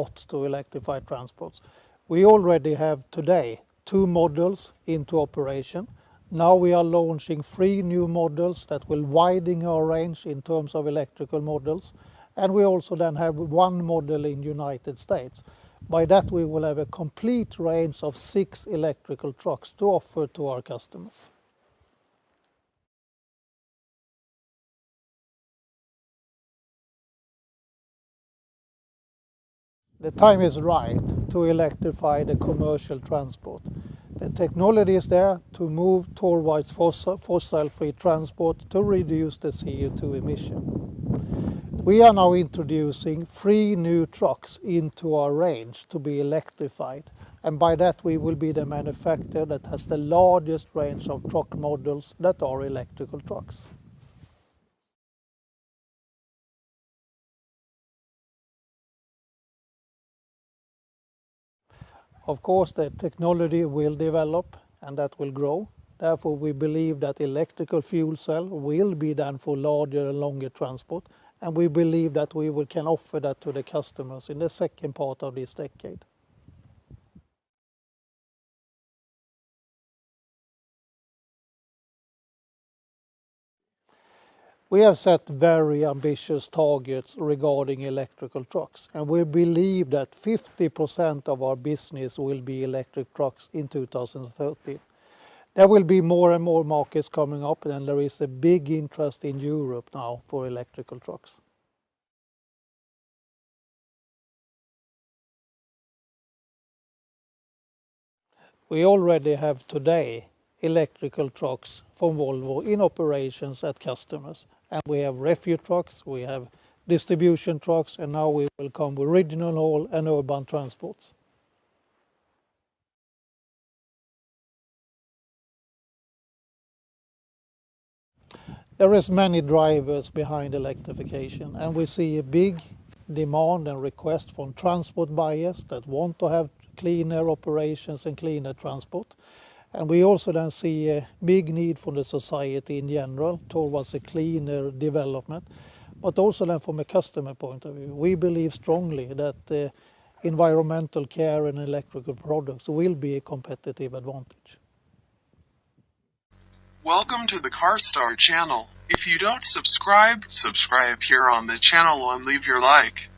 lot to electrify transports. We already have today 2 models into operation. Now we are launching 3 new models that will widen our range in terms of electrical models. And we also then have 1 model in United States. By that we will have a complete range of 6 electrical trucks to offer to our customers. The time is right to electrify the commercial transport. The technology is there to move towards fossil-free transport to reduce the CO2 emission. We are now introducing 3 new trucks into our range to be electrified, and by that we will be the manufacturer that has the largest range of truck models that are electrical trucks. Of course, the technology will develop and that will grow. Therefore, we believe that electrical fuel cell will be done for larger and longer transport, and we believe that we can offer that to the customers in the second part of this decade. We have set very ambitious targets regarding electrical trucks, and we believe that 50% of our business will be electric trucks in 2030. There will be more and more markets coming up, and there is a big interest in Europe now for electrical trucks. We already have today electrical trucks from Volvo in operations at customers. And we have refuse trucks, we have distribution trucks, and now we will come with regional haul and urban transports. There is many drivers behind electrification, and we see a big demand and request from transport buyers that want to have cleaner operations and cleaner transport. And we also then see a big need from the society in general towards a cleaner development, but also then from a customer point of view. We believe strongly that environmental care and electrical products will be a competitive advantage. Welcome to the Carwstar channel. If you don't subscribe here on the channel and leave your like.